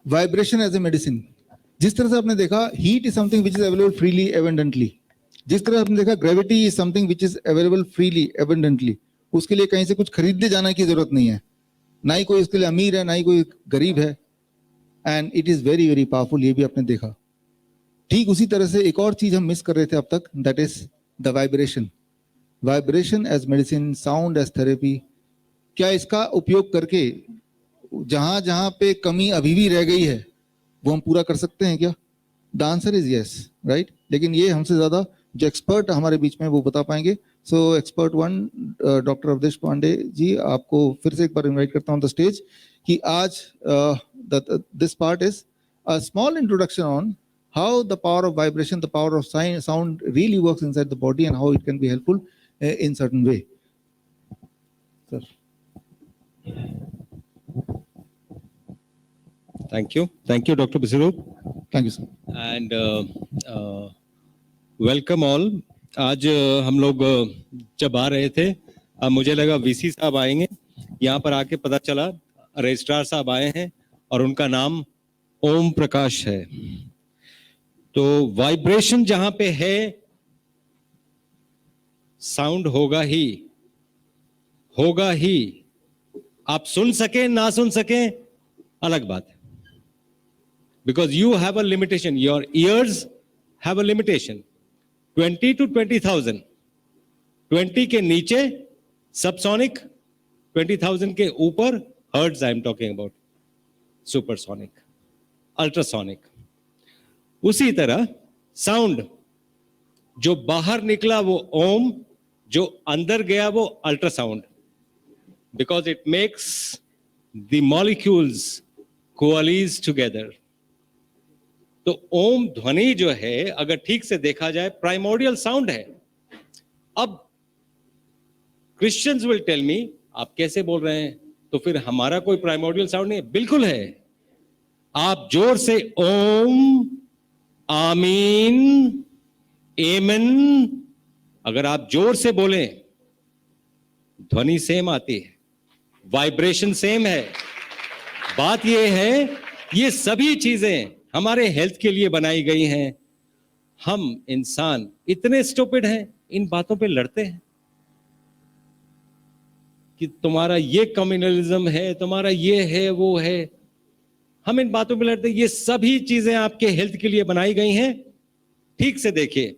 Vibration as a medicine, जिस तरह से आपने देखा heat is something which is available freely abundantly, जिस तरह आपने देखा gravity is something which is available freely abundantly, उसके लिए कहीं से कुछ खरीदने जाने की जरूरत नहीं है, ना ही कोई इसके लिए अमीर है ना ही कोई गरीब है, and it is very very powerful, ये भी आपने देखा। ठीक उसी तरह से एक और चीज हम मिस कर रहे थे अब तक, that is the vibration. Vibration as medicine, sound as therapy. क्या इसका उपयोग करके जहां जहां पे कमी अभी भी रह गई है वो हम पूरा कर सकते हैं क्या? The answer is yes, right. लेकिन ये हमसे ज्यादा जो एक्सपर्ट हमारे बीच में वो बता पाएंगे। So expert one doctor Awadhesh Pandey ji, आपको फिर से एक बार इनवाइट करता हूं द स्टेज कि आज this part is a small introduction on how the power of vibration, the power of sound really works inside the body and how it can be helpful in certain way. Sir. Thank you, Dr. Biswarup. Thank you, sir. And welcome all. आज हम लोग जब आ रहे थे, अब मुझे लगा VC साहब आएंगे, यहाँ पर आके पता चला रजिस्ट्रार साहब आए हैं और उनका नाम ओम प्रकाश है। तो वाइब्रेशन जहां पे है साउंड होगा ही। आप सुन सके ना सुन सके अलग बात है, because you have a limitation, your ears have a limitation 20 to 20,000। 20 के नीचे सबसोनिक, 20,000 के ऊपर hertz I am talking about, supersonic, ultrasonic. उसी तरह साउंड जो बाहर निकला वो ओम, जो अंदर गया वो ultrasound, because it makes the molecules coalesce together. तो ओम ध्वनि जो है अगर ठीक से देखा जाए प्राइमोर्डियल साउंड है। अब क्रिश्चियंस विल टेल मी आप कैसे बोल रहे हैं, तो फिर हमारा कोई प्राइमोर्डियल साउंड नहीं है? बिल्कुल है। आप जोर से ओम, आमीन, एमन अगर आप जोर से बोलें ध्वनि सेम आती है, वाइब्रेशन सेम है। बात यह है ये सभी चीजें हमारे हेल्थ के लिए बनाई गई हैं। हम इंसान इतने स्टूपिड हैं, इन बातों पे लड़ते हैं कि तुम्हारा ये कम्युनलिज्म है, तुम्हारा ये है वो है। हम इन बातों पे लड़ते हैं। ये सभी चीजें आपके हेल्थ के लिए बनाई गई हैं। ठीक से देखिए,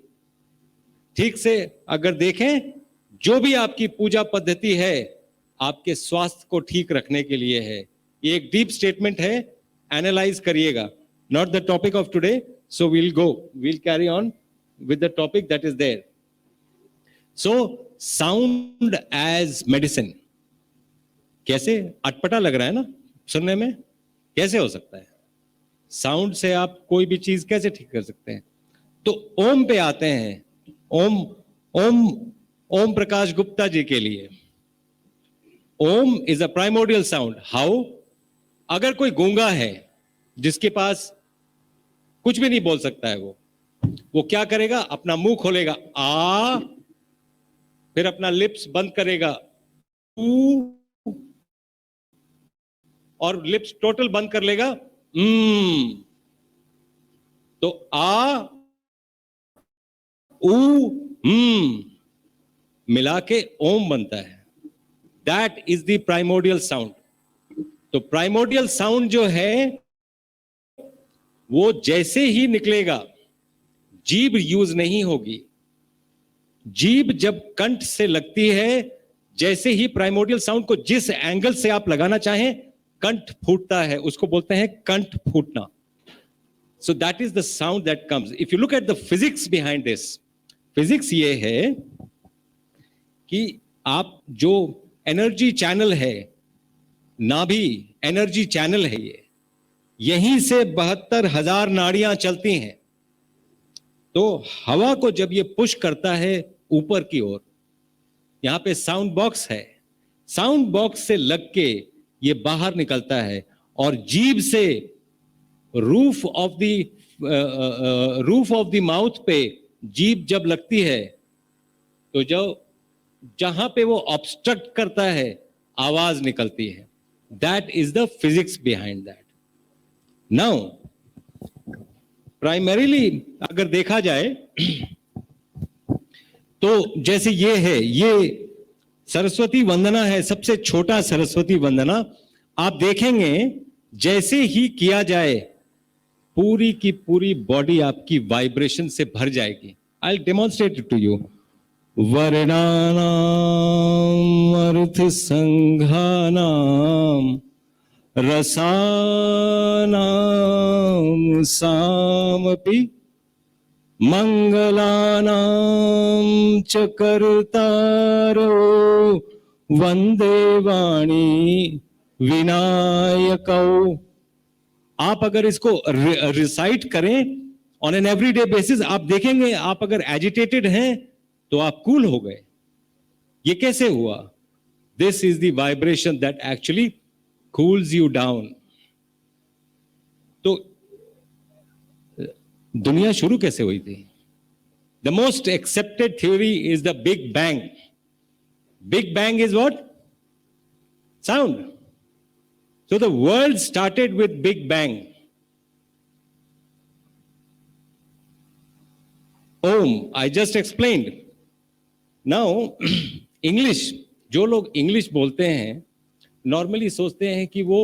ठीक से अगर देखें, जो भी आपकी पूजा पद्धति है आपके स्वास्थ्य को ठीक रखने के लिए है। ये एक डीप स्टेटमेंट है, एनालाइज करिएगा। Not the topic of today, so we'll carry on with the topic that is there. So sound as medicine, कैसे अटपटा लग रहा है ना सुनने में, कैसे हो सकता है? साउंड से आप कोई भी चीज कैसे ठीक कर सकते हैं? तो ओम पे आते हैं। ओम प्रकाश गुप्ता जी के लिए Om is a primordial sound. How? अगर कोई गूंगा है जिसके पास कुछ भी नहीं बोल सकता है, वो क्या करेगा? अपना मुंह खोलेगा आ, फिर अपना लिप्स बंद करेगा ऊ, और लिप्स टोटल बंद कर लेगा तो आ ऊ मिला के ओम बनता है। That is the primordial sound. तो प्राइमोर्डियल साउंड जो है वो जैसे ही निकलेगा, जीभ यूज नहीं होगी। जीभ जब कंठ से लगती है, जैसे ही प्राइमोर्डियल साउंड को जिस एंगल से आप लगाना चाहें, कंठ फूटता है, उसको बोलते हैं कंठ फूटना। So that is the sound that comes. If you look at the physics behind this, physics ये है कि आप जो एनर्जी चैनल है, नाभि एनर्जी चैनल है, ये यहीं से 72,000 नाड़ियां चलती हैं। तो हवा को जब ये पुश करता है ऊपर की ओर, यहां पे साउंड बॉक्स है, साउंड बॉक्स से लग के ये बाहर निकलता है और जीभ से रूफ ऑफ द माउथ पे जीभ जब लगती है तो जो जहां पे वो ऑब्स्ट्रक्ट करता है आवाज निकलती है। That is the physics behind that. Now primarily अगर देखा जाए तो जैसे ये सरस्वती वंदना है, सबसे छोटा सरस्वती वंदना। आप देखेंगे जैसे ही किया जाए पूरी की पूरी बॉडी आपकी वाइब्रेशन से भर जाएगी। I will demonstrate it to you. वर्णानाम अर्थ संघानाम रसानाम सामपि मंगलानां च कर्तारो वंदे वाणी विनायकौ। आप अगर इसको रिसाइट करें ऑन एन एवरीडे बेसिस, आप देखेंगे आप अगर एजिटेटेड हैं तो आप कूल हो गए। ये कैसे हुआ? This is the vibration that actually cools you down. तो दुनिया शुरू कैसे हुई थी? The most accepted theory is the big bang. Big bang is what? Sound. So the world started with Big Bang. Om, I just explained. Now, English, जो लोग English बोलते हैं नॉर्मली सोचते हैं कि वो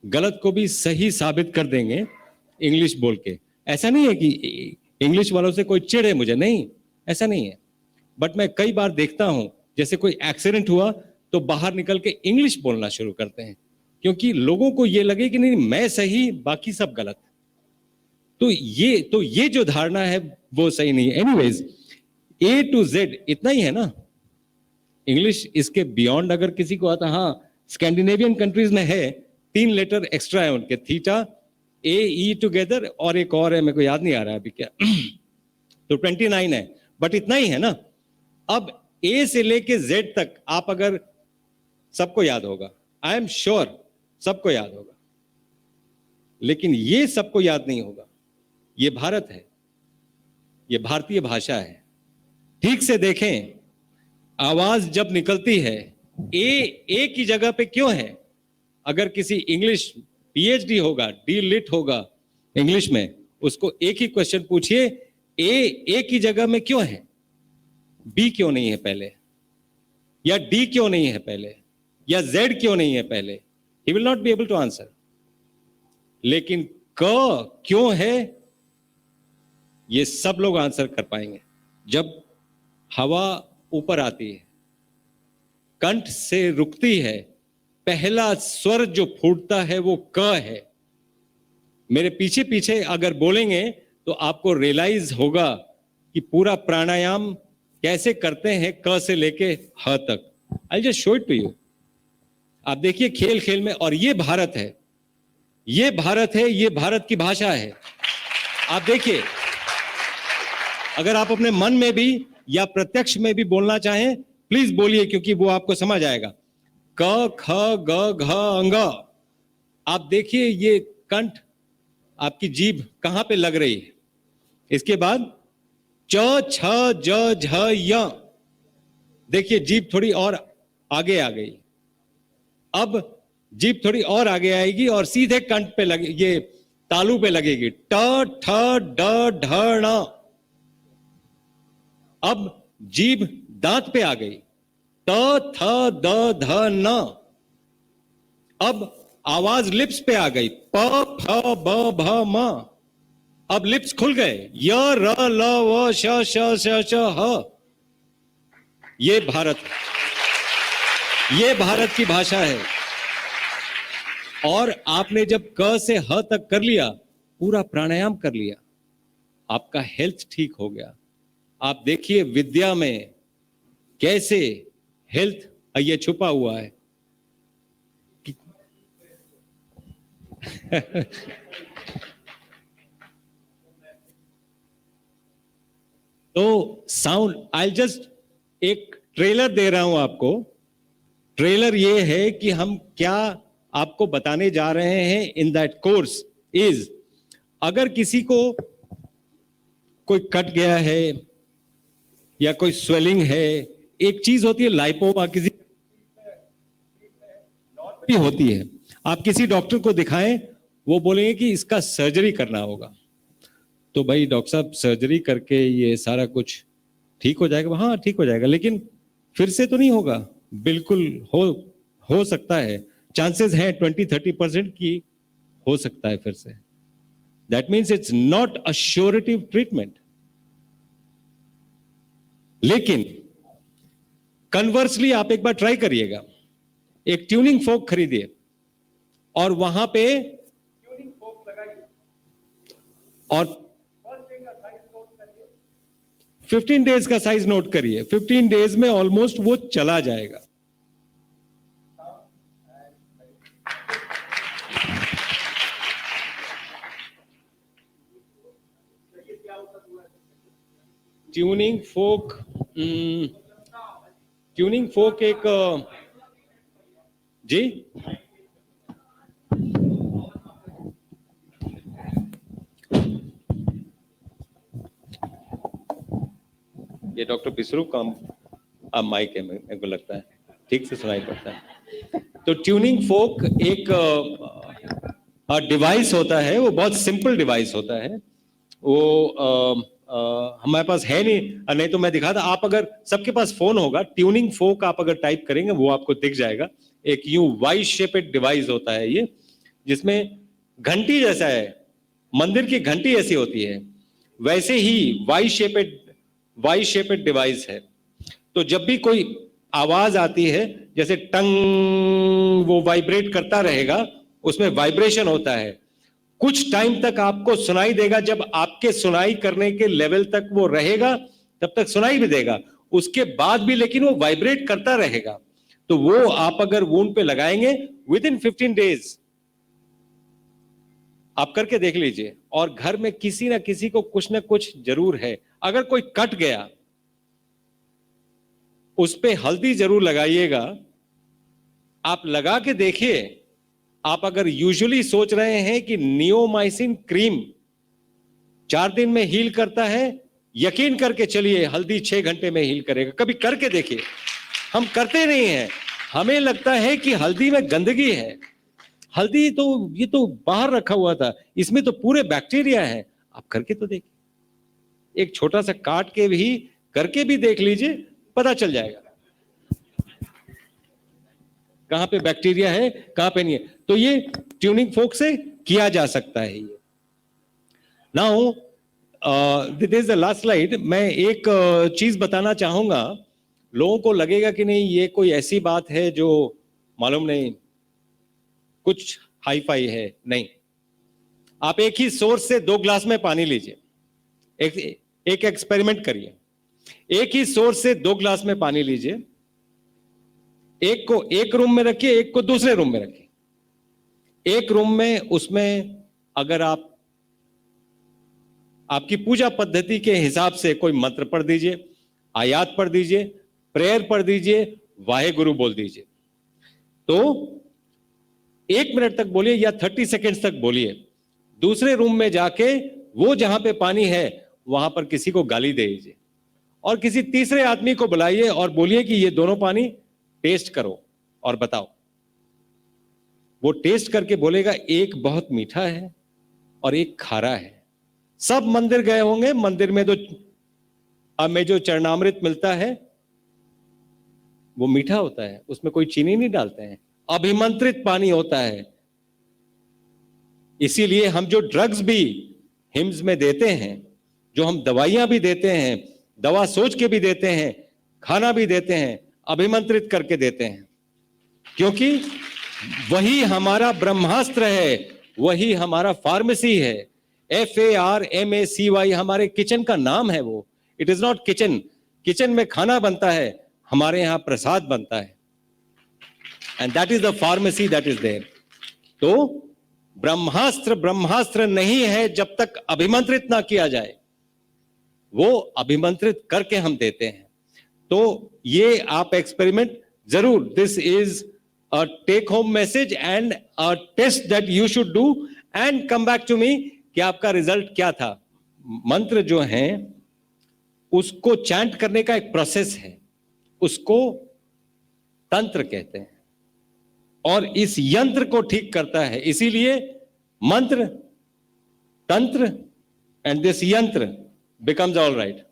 गलत को भी सही साबित कर देंगे इंग्लिश बोल के। ऐसा नहीं है कि इंग्लिश वालों से कोई चिढ़ है मुझे, नहीं, ऐसा नहीं है। बट मैं कई बार देखता हूं जैसे कोई एक्सीडेंट हुआ तो बाहर निकल के इंग्लिश बोलना शुरू करते हैं, क्योंकि लोगों को ये लगे कि नहीं मैं सही बाकी सब गलत। तो ये जो धारणा है वो सही नहीं है। एनीवेज, A to Z इतना ही है ना इंग्लिश। इसके बियॉन्ड अगर किसी को आता, हाँ स्कैंडिनेवियन कंट्रीज में है 3 लेटर एक्स्ट्रा है उनके, थीटा A E टुगेदर, और एक और है मेरे को याद नहीं आ रहा है अभी क्या तो 29 है, बट इतना ही है ना। अब A से लेके Z तक आप अगर सबको याद होगा, आई एम श्योर सबको याद होगा, लेकिन ये सबको याद नहीं होगा। ये भारत है, ये भारतीय भाषा है। ठीक से देखें, आवाज जब निकलती है ए की जगह पे क्यों है? अगर किसी इंग्लिश पीएचडी होगा, डी लिट होगा इंग्लिश में, उसको एक ही क्वेश्चन पूछिए, ए की जगह में क्यों है? बी क्यों नहीं है पहले, या डी क्यों नहीं है पहले, या जेड क्यों नहीं है पहले? He will not be able to answer. लेकिन क क्यों है ये सब लोग आंसर कर पाएंगे। जब हवा ऊपर आती है, कंठ से रुकती है, पहला स्वर जो फूटता है वो क है। मेरे पीछे पीछे अगर बोलेंगे तो आपको रियलाइज होगा कि पूरा प्राणायाम कैसे करते हैं क से लेके ह तक। I'll just show it to you. आप देखिए खेल खेल में, और ये भारत है, ये भारत है, ये भारत की भाषा है। आप देखिए, अगर आप अपने मन में भी या प्रत्यक्ष में भी बोलना चाहें प्लीज बोलिए, क्योंकि वो आपको समझ आएगा। क ख ग घ अंग। आप देखिए ये कंठ, आपकी जीभ कहां पे लग रही है। इसके बाद च छ ज झ य। देखिए जीभ थोड़ी और आगे आ गई। अब जीभ थोड़ी और आगे आएगी और सीधे कंठ पे लगे, ये तालू पे लगेगी। ट ठ ड ढ ण। अब जीभ दांत पे आ गई। त थ द ध न। अब आवाज लिप्स पे आ गई। प फ ब भ म। अब लिप्स खुल गए। य र ल व श श श श ह। ये भारत, ये भारत की भाषा है। और आपने जब क से ह तक कर लिया, पूरा प्राणायाम कर लिया, आपका हेल्थ ठीक हो गया। आप देखिए विद्या में कैसे हेल्थ ये छुपा हुआ है। तो साउंड, आई जस्ट एक ट्रेलर दे रहा हूं आपको। ट्रेलर ये है कि हम क्या आपको बताने जा रहे हैं इन दैट कोर्स इज, अगर किसी को कोई कट गया है या कोई स्वेलिंग है, एक चीज होती है लाइपोमा, किसी भी होती है, आप किसी डॉक्टर को दिखाएं, वो बोलेंगे कि इसका सर्जरी करना होगा। तो भाई डॉक्टर साहब सर्जरी करके ये सारा कुछ ठीक हो जाएगा? हाँ ठीक हो जाएगा, लेकिन फिर से तो नहीं होगा। बिल्कुल हो सकता है, चांसेस हैं 20-30% की हो सकता है फिर से। That means it's not a surety treatment. लेकिन कन्वर्सली आप एक बार ट्राई करिएगा, एक ट्यूनिंग फोक खरीदिए और वहां पे ट्यूनिंग फोक लगाइए और 15 डेज का साइज नोट करिए। 15 डेज में ऑलमोस्ट वो चला जाएगा। ट्यूनिंग फोक एक जी ये डॉक्टर पिसरू का माइक है, मेरे को लगता है ठीक से सुनाई पड़ता है। तो ट्यूनिंग फोक एक डिवाइस होता है, वो बहुत सिंपल डिवाइस होता है। वो हमारे पास है नहीं तो मैं दिखाता। आप अगर सबके पास फोन होगा, ट्यूनिंग फोक आप अगर टाइप करेंगे वो आपको दिख जाएगा। एक यूं वाई शेपेड डिवाइस होता है ये, जिसमें घंटी जैसा है, मंदिर की घंटी ऐसी होती है, वैसे ही वाई शेपेड डिवाइस है। तो जब भी कोई आवाज आती है, जैसे टंग, वो वाइब्रेट करता रहेगा, उसमें वाइब्रेशन होता है। कुछ टाइम तक आपको सुनाई देगा। जब आपके सुनाई करने के लेवल तक वो रहेगा तब तक सुनाई भी देगा, उसके बाद भी लेकिन वो वाइब्रेट करता रहेगा। तो वो आप अगर वुंड पे लगाएंगे, विद इन 15 डेज आप करके देख लीजिए। और घर में किसी ना किसी को कुछ ना कुछ जरूर है। अगर कोई कट गया, उस पे हल्दी जरूर लगाइएगा। आप लगा के देखिए। आप अगर यूजुअली सोच रहे हैं कि नियोमाइसिन क्रीम 4 दिन में हील करता है, यकीन करके चलिए हल्दी 6 घंटे में हील करेगा। कभी करके देखिए। हम करते नहीं हैं, हमें लगता है कि हल्दी में गंदगी है। हल्दी तो ये तो बाहर रखा हुआ था, इसमें तो पूरे बैक्टीरिया है। आप करके तो देखिए, एक छोटा सा काट के भी करके भी देख लीजिए, पता चल जाएगा कहां पे बैक्टीरिया है, कहां पे नहीं है। तो ये ट्यूनिंग फोक से किया जा सकता है। ये now this is the last slide. मैं एक चीज बताना चाहूंगा। लोगों को लगेगा कि नहीं ये कोई ऐसी बात है जो मालूम नहीं, कुछ हाई फाई है। नहीं, आप एक ही सोर्स से 2 ग्लास में पानी लीजिए। एक एक्सपेरिमेंट करिए। एक ही सोर्स से 2 ग्लास में पानी लीजिए। एक को एक रूम में रखिए, एक को दूसरे रूम में रखिए। एक रूम में उसमें अगर आपकी पूजा पद्धति के हिसाब से कोई मंत्र पढ़ दीजिए, आयात पढ़ दीजिए, प्रेयर पढ़ दीजिए, वाहेगुरु बोल दीजिए। तो 1 मिनट तक बोलिए या 30 सेकेंड्स तक बोलिए। दूसरे रूम में जाके वो जहां पे पानी है वहां पर किसी को गाली दे दीजिए और किसी तीसरे आदमी को बुलाइए और बोलिए कि ये दोनों पानी टेस्ट करो और बताओ। वो टेस्ट करके बोलेगा एक बहुत मीठा है और एक खारा है। सब मंदिर गए होंगे, मंदिर में हमें जो चरणामृत मिलता है वो मीठा होता है, उसमें कोई चीनी नहीं डालते हैं, अभिमंत्रित पानी होता है। इसीलिए हम जो ड्रग्स भी हिम्स में देते हैं, जो हम दवाइयां भी देते हैं, दवा सोच के भी देते हैं, खाना भी देते हैं, अभिमंत्रित करके देते हैं, क्योंकि वही हमारा ब्रह्मास्त्र है, वही हमारा फार्मेसी है। FARMACY हमारे किचन का नाम है। वो it is not kitchen. Kitchen में खाना बनता है, हमारे यहां प्रसाद बनता है, and that is the pharmacy that is there. तो ब्रह्मास्त्र नहीं है जब तक अभिमंत्रित ना किया जाए। वो अभिमंत्रित करके हम देते हैं। तो ये आप एक्सपेरिमेंट जरूर, this is a take home message and a test that you should do and come back to me कि आपका रिजल्ट क्या था। मंत्र जो है उसको चैंट करने का एक प्रोसेस है, उसको तंत्र कहते हैं, और इस यंत्र को ठीक करता है। इसीलिए mantra, tantra, and this yantra becomes all right.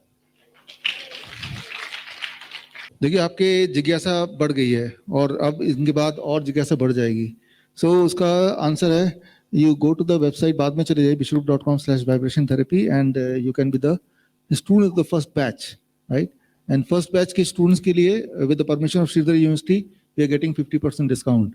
देखिए आपके जिज्ञासा बढ़ गई है और अब इनके बाद और जिज्ञासा बढ़ जाएगी. सो उसका आंसर है you go to the website, बाद में चले जाइए vishwarup.com/vibration therapy and you can be the student of the first batch, right? And first batch के students के लिए with the permission of Sridhar University we are getting 50% discount.